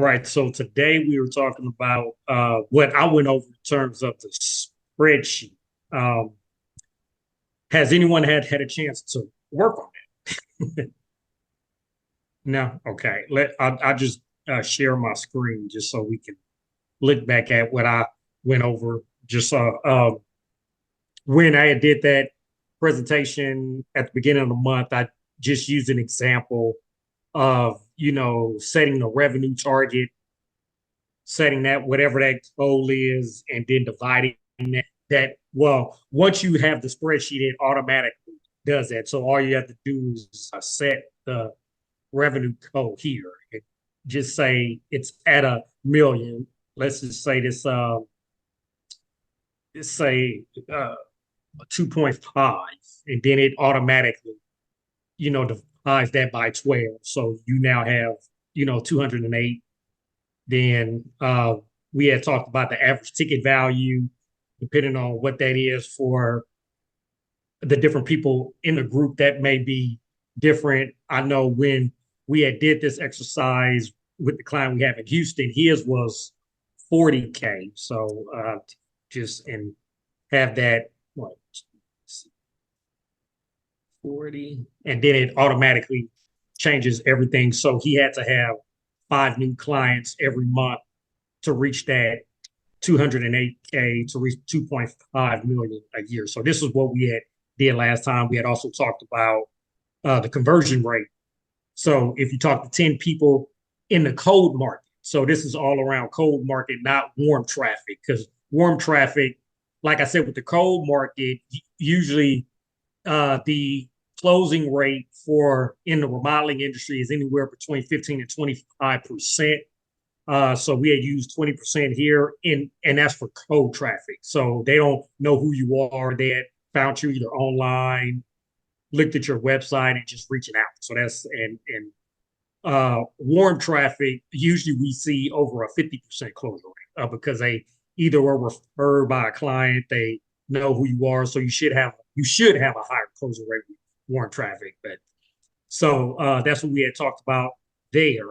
right. So today we were talking about what I went over in terms of the spreadsheet. Um, has anyone had a chance to work on it? No. Okay. I just share my screen just so we can look back at what I went over. Just when I did that presentation at the beginning of the month, I just used an example of setting a revenue target, setting that whatever that goal is, and then dividing that. Once you have the spreadsheet, it automatically does that. So all you have to do is set the revenue goal here and just say it's at 1 million. Let's just say this let's say 2.5, and then it automatically divides that by 12. So you now have 208. Then we had talked about the average ticket value, depending on what that is for the different people in the group. That may be different. I know when we had did this exercise with the client we have in Houston, his was 40K. So just and have that what 40, and then it automatically changes everything. So he had to have 5 new clients every month to reach that 208K to reach 2.5 million a year. So this is what we had did last time. We had also talked about the conversion rate. So if you talk to 10 people in the cold market, so this is all around cold market, not warm traffic, because warm traffic, like I said, with the cold market, usually the closing rate for in the remodeling industry is anywhere between 15 and 25%. So we had used 20% here, and that's for cold traffic. So they don't know who you are. They had found you either online, looked at your website, and just reaching out. So that's and warm traffic. Usually we see over a 50% close rate because they either were referred by a client, they know who you are, so you should have a higher closing rate with warm traffic. But so that's what we had talked about there,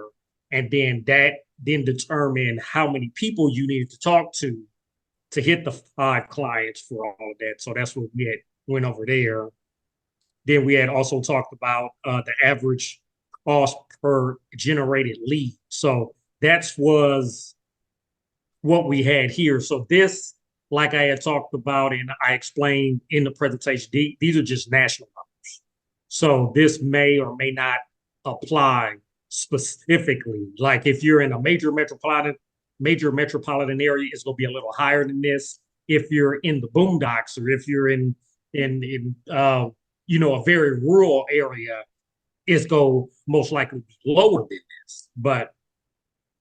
and then that then determine how many people you needed to talk to hit the 5 clients for all of that. So that's what we had went over there. Then we had also talked about the average cost per generated lead. So that was what we had here. So this, like I had talked about and I explained in the presentation, these are just national numbers. So this may or may not apply specifically. Like if you're in a major metropolitan area, it's going to be a little higher than this. If you're in the boondocks, or if you're in a very rural area, it's going to most likely be lower than this. But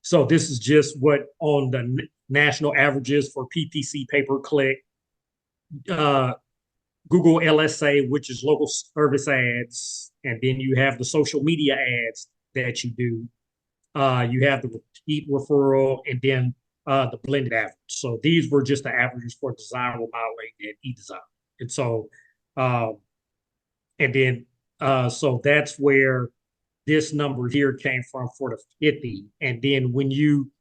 so this is just what on the national averages for PPC, pay per click, uh, Google LSA, which is local service ads, and then you have the social media ads that you do. You have the repeat referral, and then the blended average. So these were just the averages for design, remodeling, and e-design. And so, um, and then so that's where this number here came from for the 50. And then when you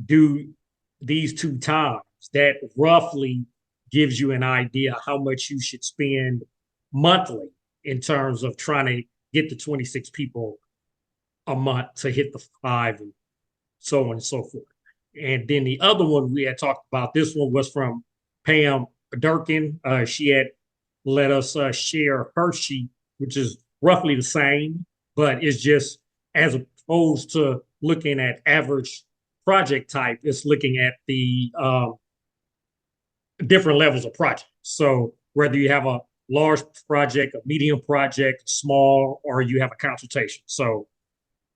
do these 2 times, that roughly gives you an idea how much you should spend monthly in terms of trying to get the 26 people a month to hit the 5, and so on and so forth. And then the other one we had talked about, this one was from Pam Durkin. She had let us share her sheet, which is roughly the same, but it's just as opposed to looking at average project type, it's looking at the different levels of project. So whether you have a large project, a medium project, small, or you have a consultation. So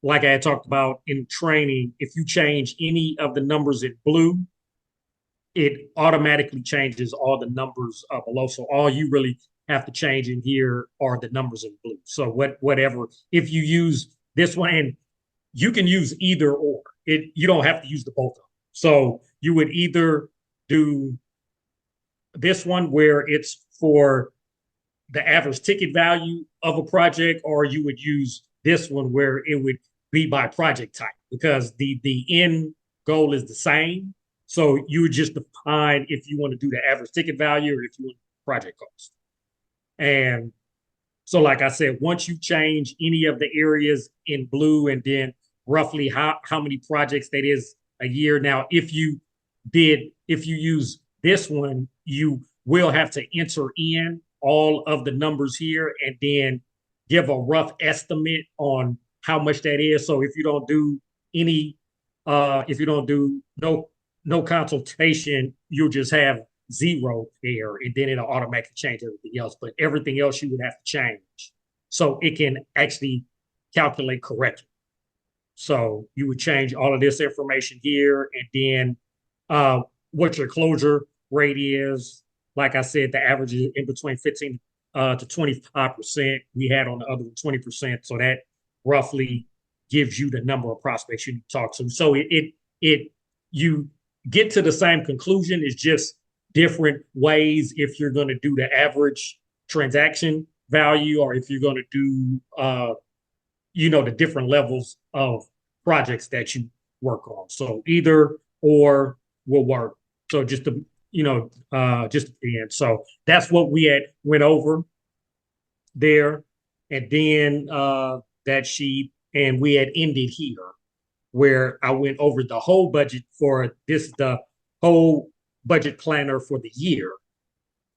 like I had talked about in training, if you change any of the numbers in blue, it automatically changes all the numbers below. So all you really have to change in here are the numbers in blue. So whatever, if you use this one, and you can use either or, you don't have to use the both of them. So you would either do this one where it's for the average ticket value of a project, or you would use this one where it would be by project type because the end goal is the same. So you would just define if you want to do the average ticket value or if you want project cost. And so, like I said, once you change any of the areas in blue and then roughly how many projects that is a year. Now, if you use this one, you will have to enter in all of the numbers here and then give a rough estimate on how much that is. So if you don't do any, if you don't do no consultation, you'll just have zero there, and then it'll automatically change everything else. But everything else you would have to change so it can actually calculate correctly. So you would change all of this information here, and then what your closure rate is. Like I said, the average is in between 15 to 25%. We had on the other 20%, so that roughly gives you the number of prospects you need to talk to. So it you get to the same conclusion. It's just different ways if you're going to do the average transaction value or if you're going to do the different levels of projects that you work on. So either or will work. So just to just at the end. So that's what we had went over there, and then that sheet, and we had ended here where I went over the whole budget for this, the whole budget planner for the year,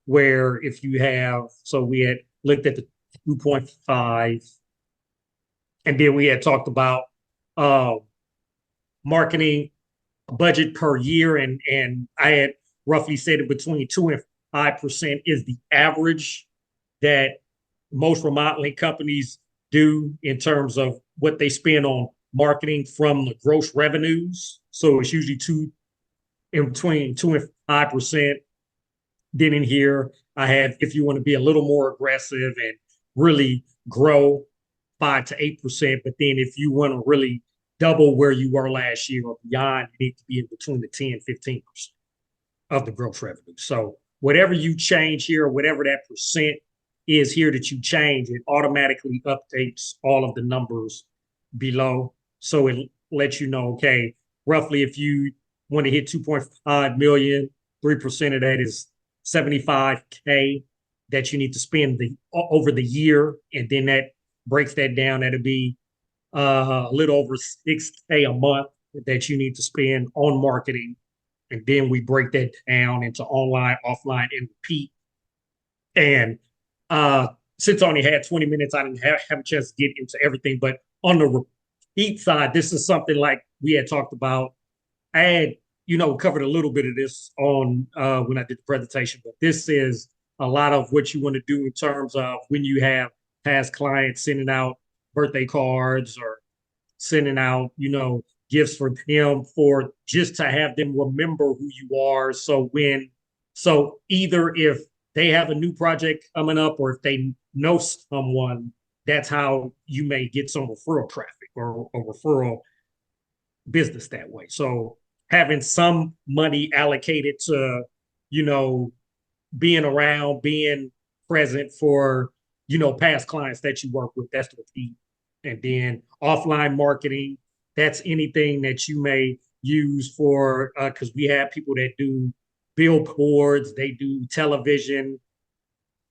where if you have, so we had looked at the 2.5, and then we had talked about marketing budget per year, and I had roughly said that between 2 and 5% is the average that most remodeling companies do in terms of what they spend on marketing from the gross revenues. So it's usually in between 2 and 5%. Then in here, I have if you want to be a little more aggressive and really grow 5 to 8%. But then if you want to really double where you were last year or beyond, you need to be in between the 10 and 15% of the gross revenue. So whatever you change here, whatever that percent is here that you change, it automatically updates all of the numbers below. So it lets you know, okay, roughly if you want to hit 2.5 million, 3% of that is 75K that you need to spend over the year. And then that breaks that down. That'll be a little over 6K a month that you need to spend on marketing. And then we break that down into online, offline, and repeat. And since I only had 20 minutes, I didn't have a chance to get into everything. But on the repeat side, this is something like we had talked about. I had, covered a little bit of this on when I did the presentation, but this is a lot of what you want to do in terms of when you have past clients sending out birthday cards or sending out, gifts for them for just to have them remember who you are. So either if they have a new project coming up or if they know someone, that's how you may get some referral traffic or referral business that way. So having some money allocated to, being around, being present for, past clients that you work with, that's the key. And then offline marketing, that's anything that you may use for, because we have people that do billboards, they do television,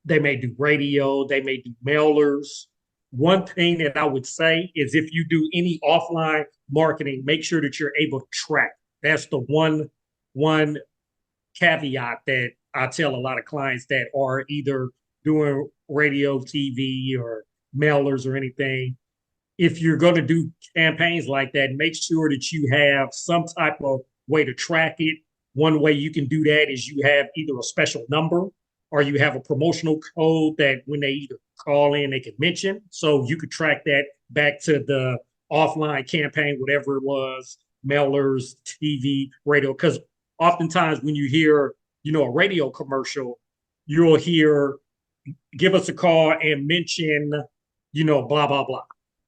they may do radio, they may do mailers. One thing that I would say is if you do any offline marketing, make sure that you're able to track. That's the one caveat that I tell a lot of clients that are either doing radio, TV, or mailers or anything. If you're going to do campaigns like that, make sure that you have some type of way to track it. One way you can do that is you have either a special number or you have a promotional code that when they either call in, they can mention. So you could track that back to the offline campaign, whatever it was, mailers, TV, radio. Because oftentimes when you hear, a radio commercial, you'll hear, give us a call and mention, blah, blah, blah.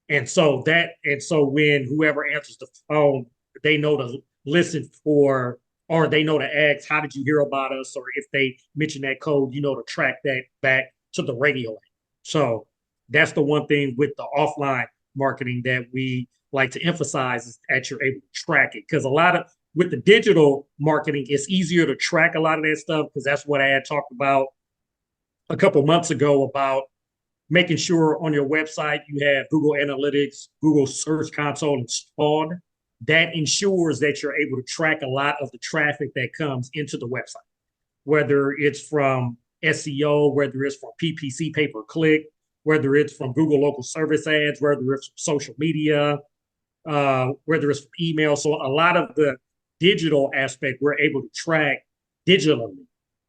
And so when whoever answers the phone, they know to listen for, or they know to ask, how did you hear about us? Or if they mention that code, to track that back to the radio. So that's the one thing with the offline marketing that we like to emphasize is that you're able to track it. Because a lot of with the digital marketing, it's easier to track a lot of that stuff because that's what I had talked about a couple months ago about making sure on your website you have Google Analytics, Google Search Console installed. That ensures that you're able to track a lot of the traffic that comes into the website, whether it's from SEO, whether it's from PPC, pay per click, whether it's from Google local service ads, whether it's from social media, whether it's from email. So a lot of the digital aspect we're able to track digitally.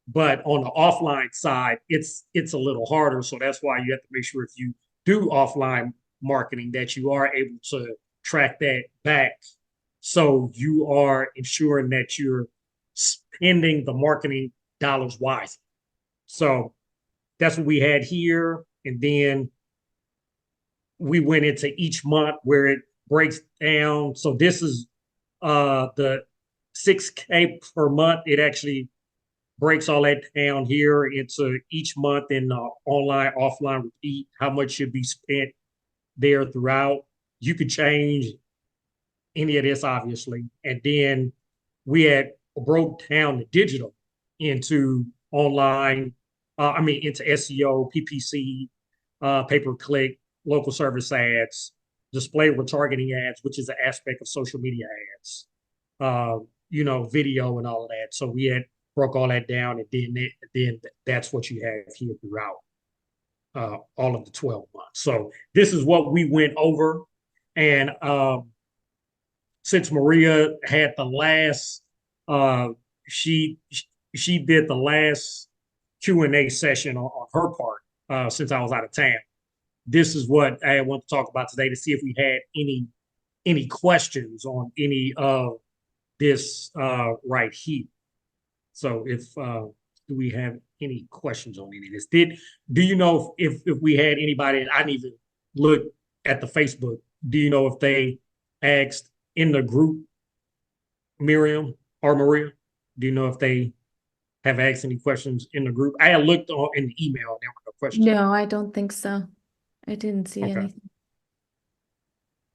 But on the offline side, it's a little harder. So that's why you have to make sure if you do offline marketing that you are able to track that back. So you are ensuring that you're spending the marketing dollars wisely. So that's what we had here. And then we went into each month where it breaks down. So this is the 6K per month. It actually breaks all that down here into each month in online, offline repeat, how much should be spent there throughout. You could change any of this, obviously. And then we had broke down the digital into online, into SEO, PPC, pay-per-click, local service ads, display retargeting ads, which is an aspect of social media ads, video and all of that. So we had broke all that down, and then that's what you have here throughout all of the 12 months. So this is what we went over. And since Maria had the last, she did the last Q&A session on her part since I was out of town. This is what I want to talk about today to see if we had any questions on any of this right here. So if do we have any questions on any of this? Do you know if we had anybody, and I didn't even look at the Facebook, do you know if they asked in the group, Miriam or Maria? Do you know if they have asked any questions in the group? I had looked in the email and there were no questions. No, I don't think so. I didn't see anything.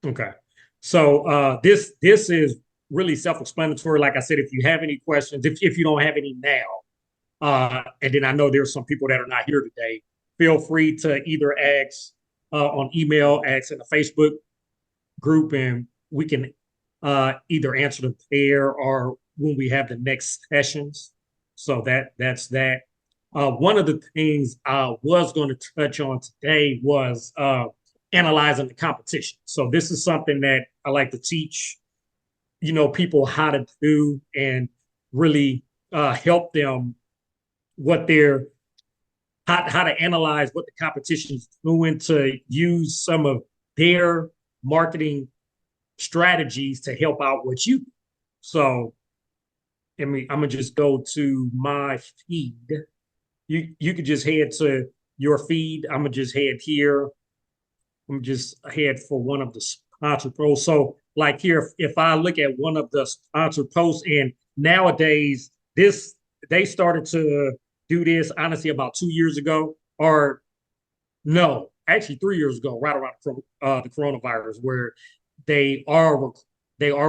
Okay. So this is really self-explanatory. Like I said, if you have any questions, if you don't have any now, and then I know there's some people that are not here today, feel free to either ask on email, ask in the Facebook group, and we can either answer them there or when we have the next sessions. So that's that. One of the things I was going to touch on today was analyzing the competition. So this is something that I like to teach, people how to do and really help them how to analyze what the competition is doing to use some of their marketing strategies to help out what you do. So, I'm gonna just go to my feed. You could just head to your feed. I'm gonna just head here. I'm just head for one of the sponsored posts. So, like here, if I look at one of the sponsored posts, and nowadays they started to do this honestly about 2 years ago, or no, actually 3 years ago, right around the coronavirus, where they are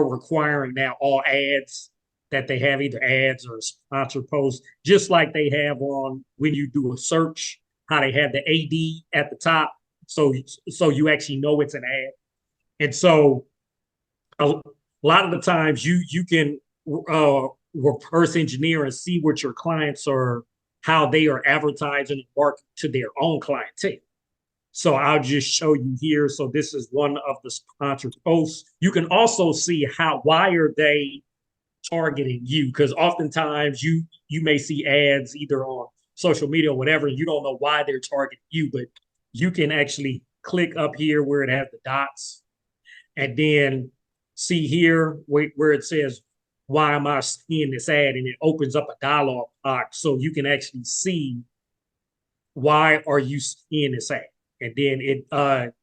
requiring now all ads that they have, either ads or sponsored posts, just like they have on when you do a search, how they have the AD at the top, so you actually know it's an ad. And so a lot of the times you can reverse engineer and see what your clients are, how they are advertising and marketing to their own clientele. So I'll just show you here. So this is one of the sponsored posts. You can also see why are they targeting you? Because oftentimes you may see ads either on social media or whatever, and you don't know why they're targeting you, but you can actually click up here where it has the dots and then see here where it says, why am I seeing this ad? And it opens up a dialog box so you can actually see why are you seeing this ad? And then it,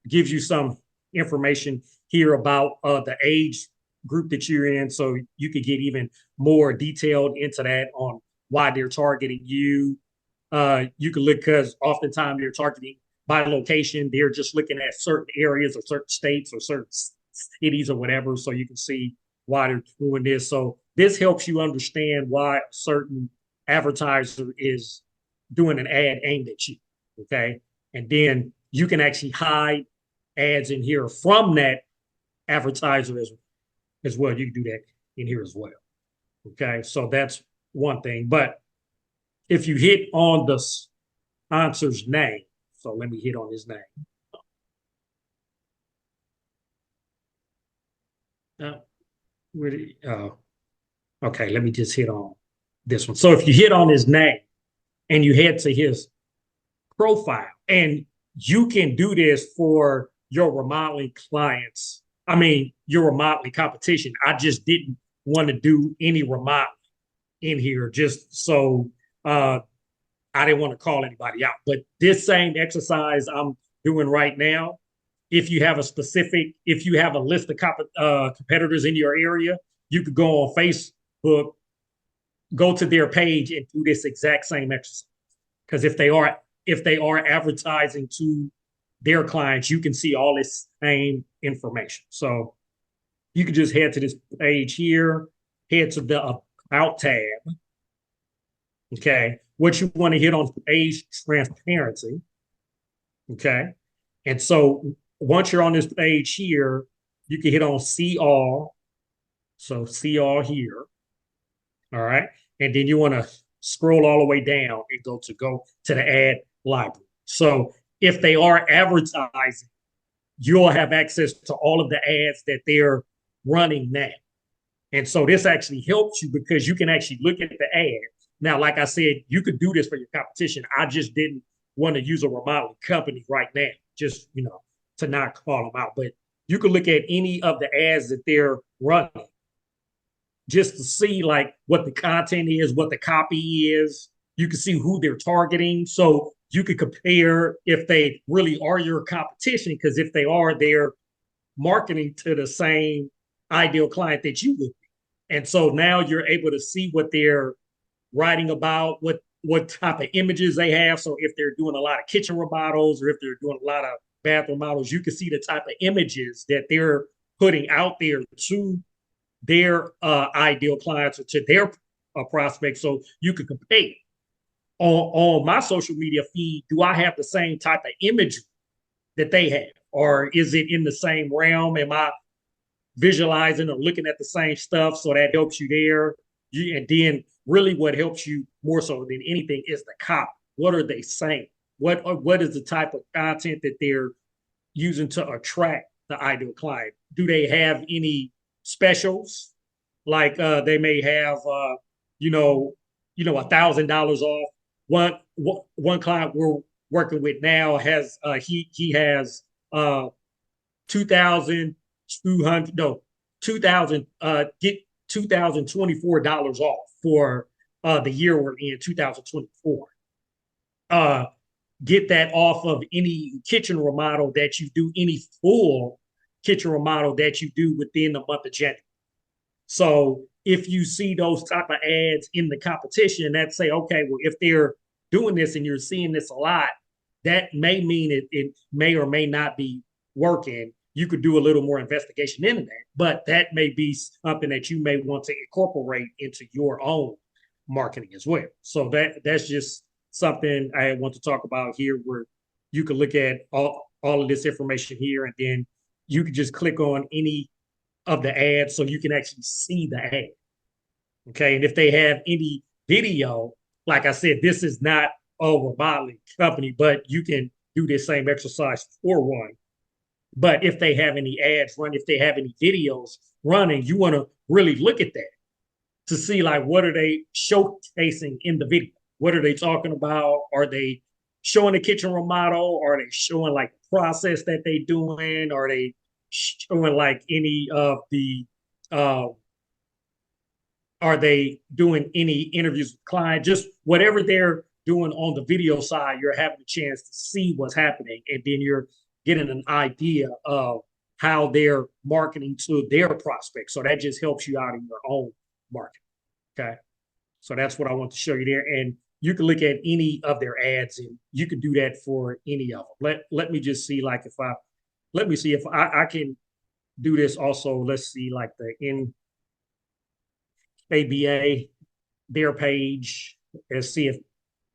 gives you some information here about the age group that you're in. So you could get even more detailed into that on why they're targeting you. You can look because oftentimes they're targeting by location. They're just looking at certain areas or certain states or certain cities or whatever. So you can see why they're doing this. So this helps you understand why a certain advertiser is doing an ad aimed at you. Okay. And then you can actually hide ads in here from that advertiser as well. You can do that in here as well. Okay. So that's one thing. But if you hit on the sponsor's name, so let me hit on his name. Okay, let me just hit on this one. So if you hit on his name and you head to his profile, and you can do this for your remodeling clients. I mean, your remodeling competition. I just didn't want to do any remodeling in here just so I didn't want to call anybody out. But this same exercise I'm doing right now, if you have a list of competitors in your area, you could go on Facebook, go to their page and do this exact same exercise. Because if they are advertising to their clients, you can see all this same information. So you can just head to this page here, head to the About tab. Okay. What you want to hit on page transparency. Okay. And so once you're on this page here, you can hit on see all. So see all here. All right. And then you want to scroll all the way down and go to the ad library. So if they are advertising, you'll have access to all of the ads that they're running now. And so this actually helps you because you can actually look at the ad. Now, like I said, you could do this for your competition. I just didn't want to use a remodeling company right now, just, to not call them out. But you can look at any of the ads that they're running just to see like what the content is, what the copy is. You can see who they're targeting. So you could compare if they really are your competition, because if they are, they're marketing to the same ideal client that you would be. And so now you're able to see what they're writing about, what type of images they have. So if they're doing a lot of kitchen remodels or if they're doing a lot of bathroom models, you can see the type of images that they're putting out there to their ideal clients or to their prospects. So you can compare. On my social media feed, do I have the same type of imagery that they have? Or is it in the same realm? Am I visualizing or looking at the same stuff? So that helps you there. And then really what helps you more so than anything is the copy. What are they saying? What is the type of content that they're using to attract the ideal client? Do they have any specials? Like they may have $1,000 off. One client we're working with now has he has 2,200 no 2,000 get $2,024 off for the year we're in 2024. Get that off of any kitchen remodel that you do, any full kitchen remodel that you do within the month of January. So if you see those type of ads in the competition that say, okay, well, if they're doing this and you're seeing this a lot, that may mean it may or may not be working. You could do a little more investigation into that, but that may be something that you may want to incorporate into your own marketing as well. So that's just something I want to talk about here, where you can look at all of this information here, and then you can just click on any of the ads so you can actually see the ad. Okay. And if they have any video, like I said, this is not a remodeling company, but you can do this same exercise for one. But if they have any ads run, if they have any videos running, you want to really look at that to see like what are they showcasing in the video? What are they talking about? Are they showing a kitchen remodel? Are they showing like the process that they're doing? Are they showing like any of the are they doing any interviews with clients? Just whatever they're doing on the video side, you're having a chance to see what's happening, and then you're getting an idea of how they're marketing to their prospects. So that just helps you out in your own market. Okay. So that's what I want to show you there. And you can look at any of their ads and you can do that for any of them. Let me just see, like, let me see if I can do this also. Let's see, like the NABA, their page, and see if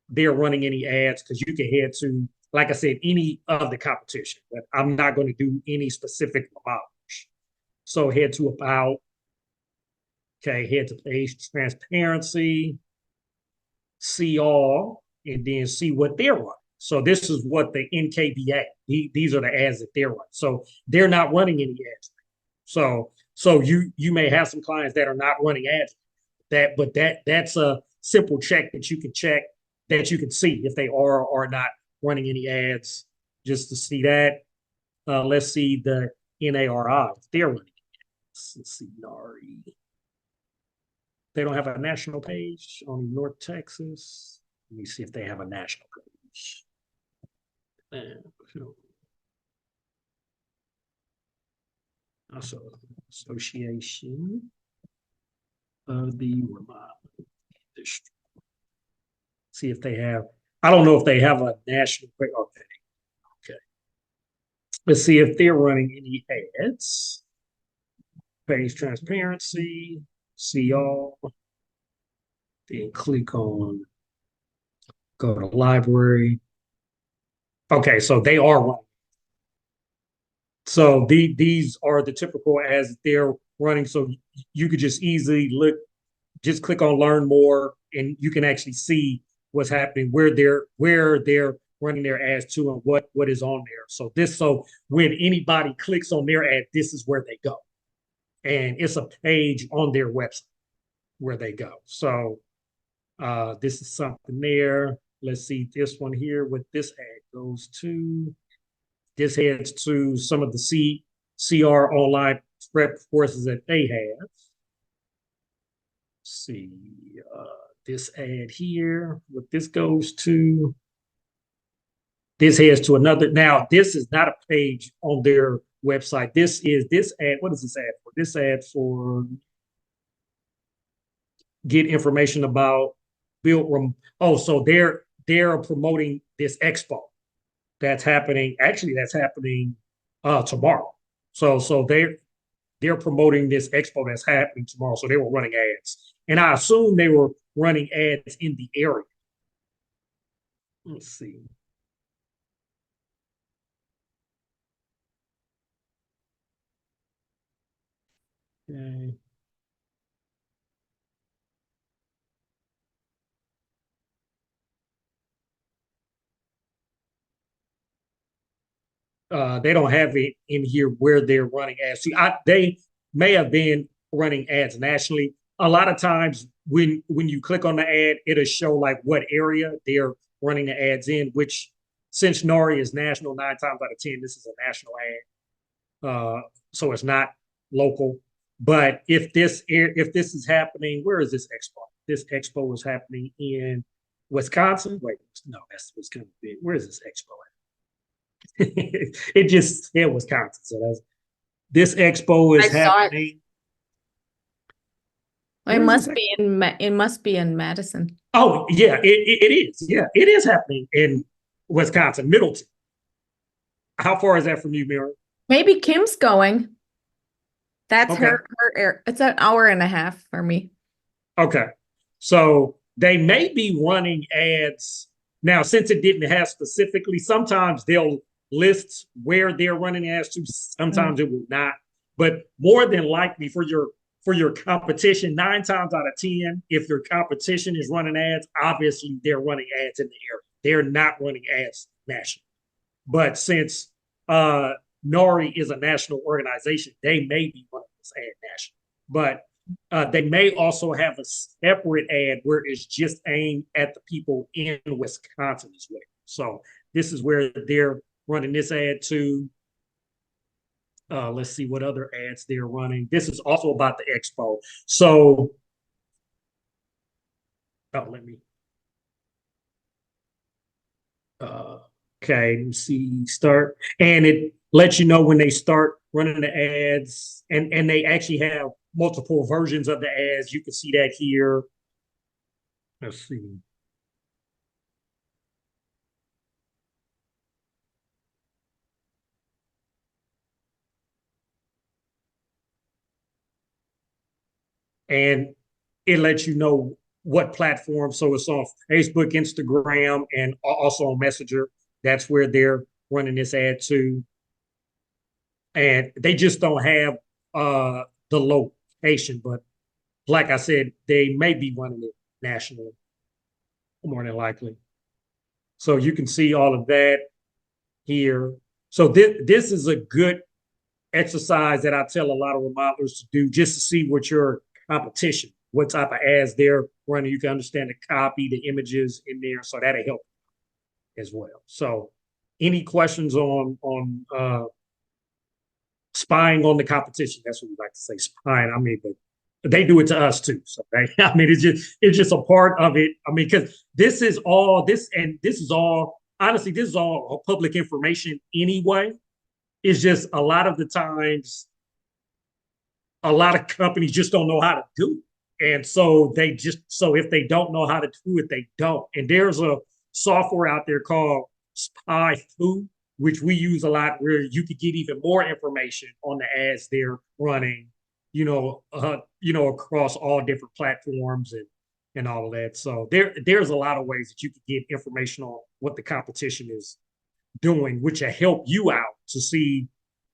they're running any ads, because you can head to, like I said, any of the competition, but I'm not going to do any specific about. So head to about, okay, head to page transparency, see all, and then see what they're running. So this is what the NKBA, these are the ads that they're running. So they're not running any ads. So you may have some clients that are not running ads, but that's a simple check that you can check, that you can see if they are or not running any ads, just to see that. Let's see the NARI, if they're running ads. Let's see, NARI. They don't have a national page on North Texas. Let me see if they have a national page. Also, Association of the Vermont District. See if they have, I don't know if they have a national page. Okay. Let's see if they're running any ads. Page transparency, see all. Then click on, go to library. Okay, so they are running. So these are the typical ads they're running. So you could just easily look, just click on learn more, and you can actually see what's happening, where they're running their ads to, and what is on there. So when anybody clicks on their ad, this is where they go. And it's a page on their website where they go. So this is something there. Let's see this one here, what this ad goes to. This heads to some of the CR online prep courses that they have. Let's see this ad here, what this goes to. This heads to another. Now, this is not a page on their website. This ad. What is this ad for? This ad for get information about build room. Oh, so they're promoting this expo that's happening. Actually, that's happening tomorrow. So they're promoting this expo that's happening tomorrow. So they were running ads, and I assume they were running ads in the area. Let's see. Okay. They don't have it in here where they're running ads. See, they may have been running ads nationally. A lot of times when you click on the ad, it'll show like what area they're running the ads in, which since NARI is national, 9 times out of 10, this is a national ad. So it's not local. But if this is happening, where is this expo? This expo is happening in Wisconsin. Wait, no, that's Wisconsin. Where is this expo at? It just said Wisconsin. So this expo is happening. It must be in Madison. Oh yeah, it is. Yeah, it is happening in Wisconsin, Middleton. How far is that from you, Mary? Maybe Kim's going. That's her it's an hour and a half for me. Okay. So they may be running ads now, since it didn't have specifically. Sometimes they'll list where they're running ads to. Sometimes it will not. But more than likely for your competition, 9 times out of 10, if your competition is running ads, obviously they're running ads in the area. They're not running ads nationally. But since NARI is a national organization, they may be running this ad national. But they may also have a separate ad where it's just aimed at the people in Wisconsin as well. So this is where they're running this ad to. Let's see what other ads they're running. This is also about the expo. So, let me. Okay, let me see, start. And it lets you know when they start running the ads, and they actually have multiple versions of the ads. You can see that here. Let's see. and it lets you know what platform. So it's on Facebook, Instagram, and also on Messenger. That's where they're running this ad to. And they just don't have the location, but like I said, they may be running it nationally, more than likely. So you can see all of that here. So this is a good exercise that I tell a lot of remodelers to do, just to see what your competition, what type of ads they're running. You can understand the copy, the images in there, so that'll help as well. So any questions on spying on the competition? That's what we like to say, spying. I mean, but they do it to us too. So I mean, it's just a part of it. I mean, because this is all honestly, this is all public information anyway. It's just a lot of the times, a lot of companies just don't know how to do it. And so if they don't know how to do it, they don't. And there's a software out there called SpyFu, which we use a lot, where you could get even more information on the ads they're running, across all different platforms and all of that. So there's a lot of ways that you could get information on what the competition is doing, which will help you out to see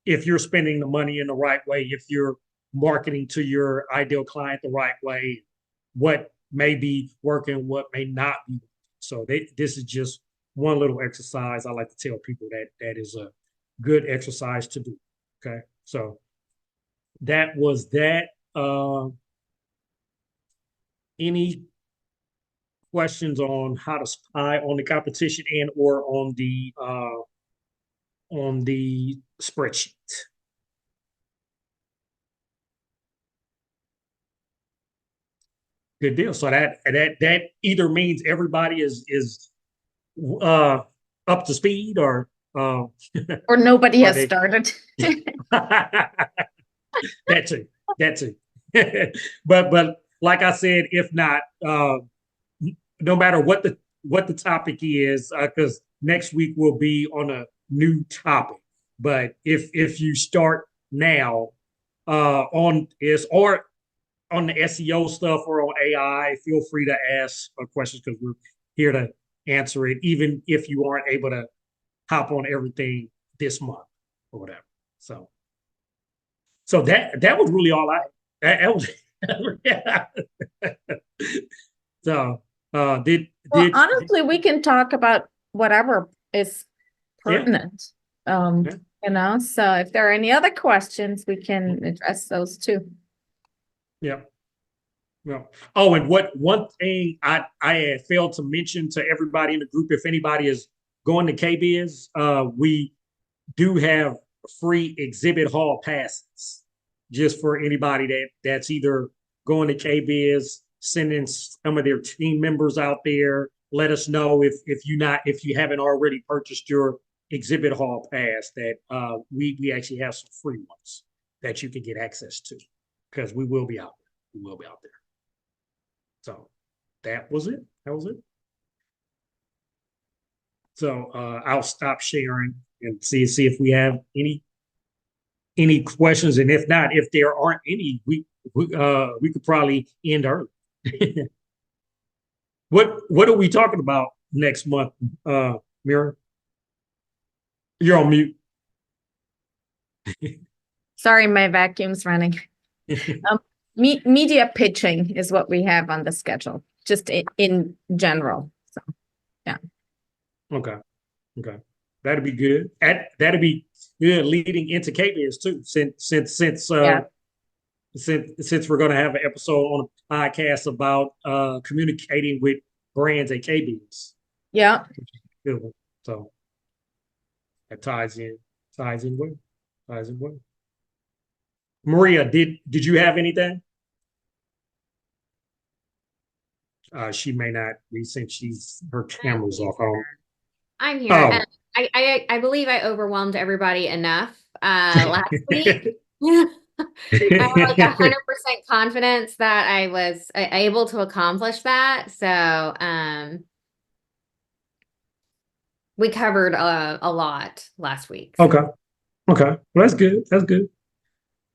if you're spending the money in the right way, if you're marketing to your ideal client the right way, what may be working, what may not be. So this is just one little exercise. I like to tell people that is a good exercise to do. Okay, so that was that. Any questions on how to spy on the competition and or on the spreadsheet? Good deal. So that either means everybody is up to speed, or Or nobody has started. That too. But like I said, if not, no matter what the topic is, because next week will be on a new topic. But if you start now on the SEO stuff or on AI, feel free to ask questions, because we're here to answer it, even if you aren't able to hop on everything this month or whatever. So that was really all that was. Yeah. So honestly, we can talk about whatever is pertinent. Yeah. So if there are any other questions, we can address those too. Yeah. Well, oh, and one thing I had failed to mention to everybody in the group, if anybody is going to KBIS, we do have free exhibit hall passes, just for anybody that's either going to KBIS, sending some of their team members out there. Let us know if you haven't already purchased your exhibit hall pass, that we actually have some free ones that you can get access to, because we will be out there. We will be out there. So that was it. So I'll stop sharing and see if we have any questions, and if not, if there aren't any, we could probably end early. What are we talking about next month, Mira? You're on mute. Sorry, my vacuum's running. Media pitching is what we have on the schedule, just in general. So, yeah. Okay. That'd be good. That'd be good leading into KBIS too, since we're going to have an episode on a podcast about communicating with brands at KBIS. Yeah. So that ties in well. Maria, did you have anything? She may not be, since her camera's off. I'm here. Oh. I believe I overwhelmed everybody enough last week. I have like 100% confidence that I was able to accomplish that. So we covered a lot last week. So. Okay. Well, that's good.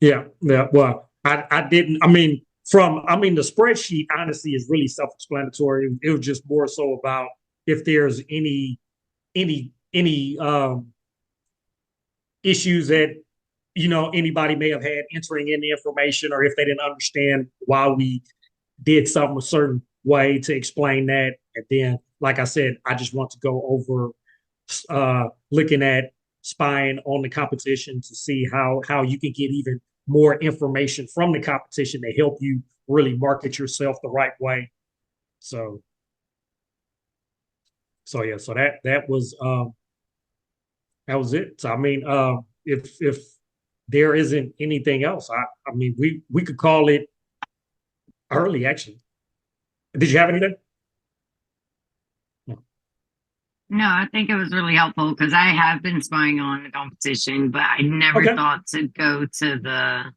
Yeah. Well, I didn't. I mean, I mean, the spreadsheet honestly is really self-explanatory. It was just more so about if there's any issues that, anybody may have had entering in the information, or if they didn't understand why we did something a certain way, to explain that. And then, like I said, I just want to go over looking at spying on the competition to see how you can get even more information from the competition to help you really market yourself the right way. So yeah, so that was it. So I mean, if there isn't anything else, I mean, we could call it early, actually. Did you have anything? No, I think it was really helpful because I have been spying on the competition, but I never Okay. thought to go to the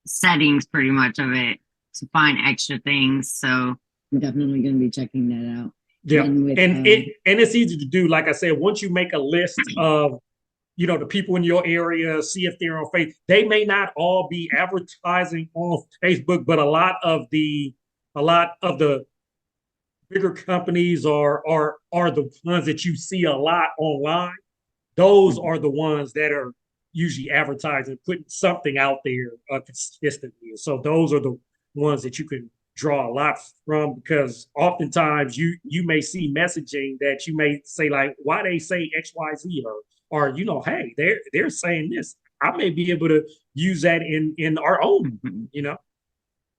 settings pretty much of it to find extra things. So I'm definitely going to be checking that out. Yeah, And with, and it's easy to do. Like I said, once you make a list of, the people in your area, see if they're on Facebook. They may not all be advertising on Facebook, but a lot of the bigger companies are the ones that you see a lot online. Those are the ones that are usually advertising, putting something out there consistently. So those are the ones that you can draw a lot from, because oftentimes you may see messaging that you may say, like, why they say XYZ, or hey, they're saying this. I may be able to use that in our own,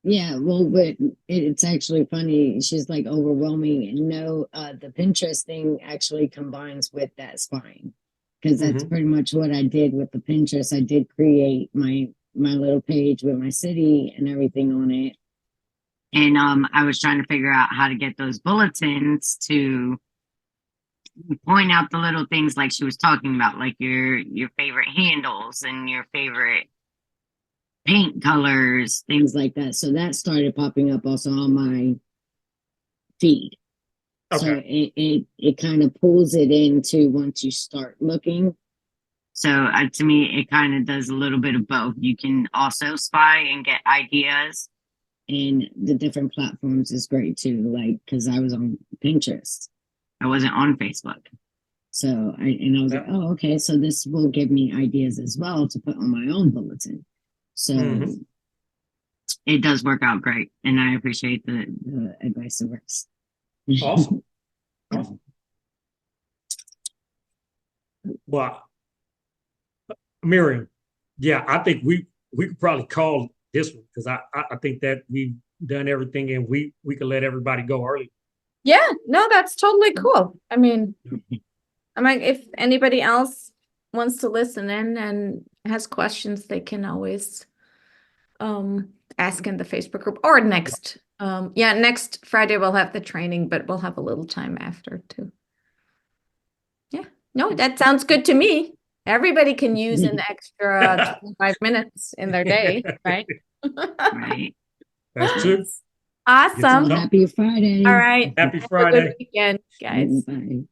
Yeah, well, but it's actually funny. She's like overwhelming, and no, the Pinterest thing actually combines with that spine, because that's pretty much what I did with the Pinterest. I did create my little page with my city and everything on it, and I was trying to figure out how to get those bulletins to point out the little things like she was talking about, like your favorite handles and your favorite paint colors, things like that. So that started popping up also on my feed. Okay. So it kind of pulls it into once you start looking. So to me, it kind of does a little bit of both. You can also spy and get ideas, and the different platforms is great too. Like, because I was on Pinterest, I wasn't on Facebook. So I was like, oh, okay. So this will give me ideas as well to put on my own bulletin. So it does work out great, and I appreciate the advice. It works. Awesome. Well, Miriam, yeah, I think we could probably call this one, because I think that we've done everything, and we could let everybody go early. Yeah, no, that's totally cool. I mean, if anybody else wants to listen in and has questions, they can always ask in the Facebook group, or next Friday we'll have the training, but we'll have a little time after too. Yeah, no, that sounds good to me. Everybody can use an extra 25 minutes in their day, right? Right. That's true. Awesome. Happy Friday. All right. Happy Friday. Have a good weekend, guys. Bye.